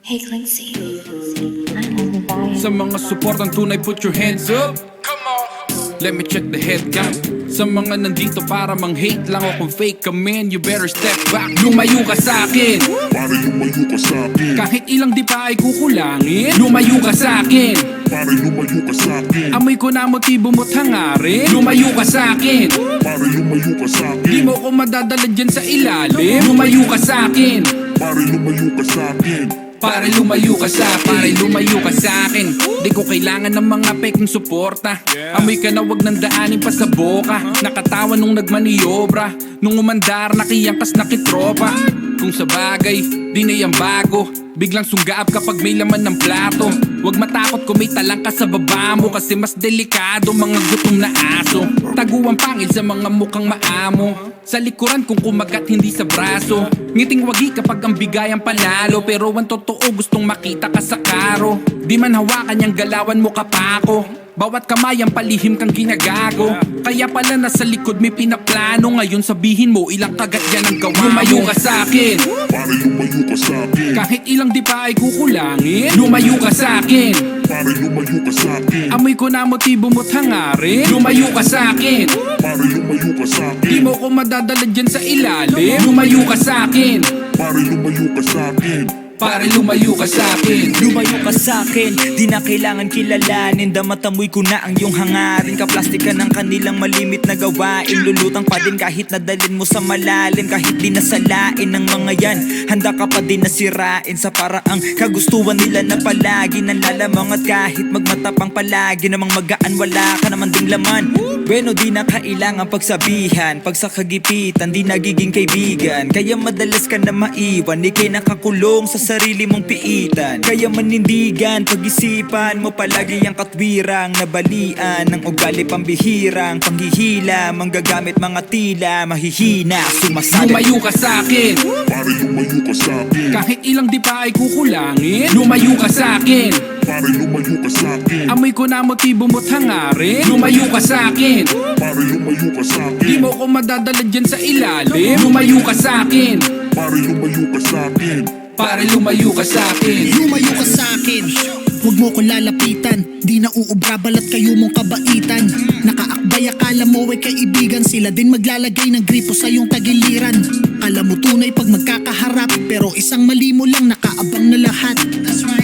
Hey Clinksy, I'm only buying. Sa mga supportang tunay, put your hands up. Come on. Let me check the head count. Sa mga nandito para mang-hate lang o kung fake ka man, you better step back. Lumayo ka sa'kin. Pare lumayo ka sa'kin. Kahit ilang di pa ay kukulangin. Lumayo ka sa'kin. Pare lumayo ka sa'kin. Amoy ko na motibo mo't hangarin. Lumayo ka sa'kin. Pare lumayo ka sa'kin. Di mo ko madadala dyan sa ilalim. Lumayo ka sa'kin. Pare lumayo ka sa'kin. Pare lumayo ka sa'kin. Pare lumayo ka sa'kin. Di ko kailangan ng mga peking suporta. Amoy ka na wag nang daanin pa sa boka. Nakatawa nung nagmaniobra. Nung umandar nakiyangkas nakitropa. Kung sa bagay, di na yan bago. Biglang sunggaab kapag may laman ng plato. Huwag matakot kung may talang ka sa baba mo. Kasi mas delikado mga gutom na aso. Taguang pangil sa mga mukhang maamo. Sa likuran kung kumagat hindi sa braso. Ngiting wagi kapag ang bigay ang panalo. Pero ang totoo gustong makita ka sa karo. Di man hawakan niyang galawan mo kapako. Bawat kamay ang palihim kang ginagago. Kaya pala nasa likod may pinaplano. Ngayon sabihin mo ilang kagat yan ang gawa mo. Lumayo ka sa'kin. Pare lumayo ka sa'kin. Kahit ilang di pa ay kukulangin. Lumayo ka sa'kin. Pare lumayo ka sa'kin. Amoy ko na motibo mo't hangarin. Lumayo ka sa'kin. Pare lumayo ka sa'kin. Di mo ko madadala dyan sa ilalim. Lumayo ka sa'kin. Pare lumayo ka sa'kin. Pare lumayo ka sa'kin. Lumayo ka sa'kin, di na kailangan kilalanin. Damatamoy ko na ang iyong hangarin. Kaplastika ng kanilang malimit na gawain. Lulutang pa din kahit nadalin mo sa malalim. Kahit di nasalain ng mga yan, handa ka pa din nasirain. Sa paraang kagustuhan nila na palagi nanlalamang. At kahit magmatapang palagi namang magaan, wala ka naman ding laman. Bueno di na kailangan pagsabihan. Pag sa kagipitan, di nagiging kaibigan. Kaya madalas ka na maiwan, ikay nakakulong sa sarili mong piitan. Kaya manindigan, pag-isipan mo palagi ang katwirang nabalian ng ugali pambihirang panghihila, manggagamit mga tila mahihina, sumasalit. Lumayo ka sa'kin. Pare lumayo ka sa'kin. Kahit ilang di pa ay kukulangin. Lumayo ka sa'kin. Pare lumayo ka sa'kin. Amoy ko na motibo mo't hangarin. Lumayo ka sa'kin. Pare lumayo ka sa'kin. Di mo ko madadala dyan sa ilalim. Lumayo ka sa'kin. Pare lumayo ka sa'kin. Pare lumayo ka sa'kin. Lumayo ka sa'kin, huwag mo ko lalapitan. Di na uubra balat kayo mong kabaitan. Nakaakbay akala mo ay kaibigan. Sila din maglalagay ng gripo sa iyong tagiliran. Kala mo tunay pag magkakaharap. Pero isang mali mo lang nakaabang na lahat.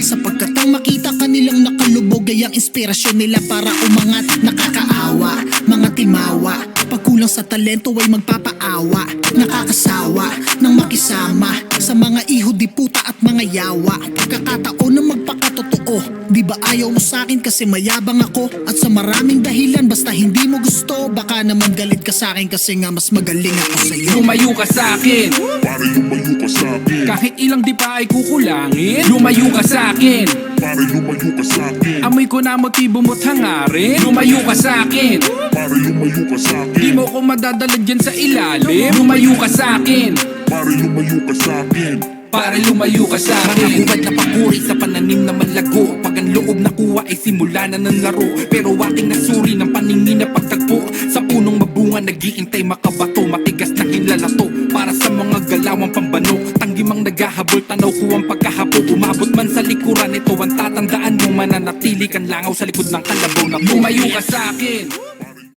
Sapagkat ang makita kanilang nakalubog ay ang inspirasyon nila para umangat. Nakakaawa, mga timawa. Pagkulang sa talento ay magpapaawa. Nakakasawa ng makisama sa mga iho di puta at mga yawa. Pagkakataon na magpakatotoo. Di ba ayaw mo sa'kin kasi mayabang ako? At sa maraming dahilan basta hindi mo gusto. Baka naman galit ka sa'kin kasi nga mas magaling ako sa'yo. Lumayo ka sa'kin. Pare lumayo ka sa'kin. Kahit ilang di pa ay kukulangin. Lumayo ka sa'kin. Pare lumayo ka sa'kin. Amoy ko na motibo mo't hangarin. Lumayo ka sa'kin. Pare lumayo ka sa'kin. Di mo ko madadala dyan sa ilalim. Lumayo ka sa'kin. Pare lumayo ka sa'kin. Pare lumayo ka sa'kin. Mga buwad na papuri sa pananim na malago. Pag ang loob nakuha ay simula na ng laro. Pero aking nasuri ng paningin na pagtagpo. Sa punong mabunga nag-iintay makabato. Matigas na kilalato para sa mga galawang pambano. Tanggimang naghahabol, tanaw ko ang pagkahapo. Umabot man sa likuran, ito ang tatandaan mo. Mananatili kang langaw sa likod ng kalabaw na lumayo ka sa'kin.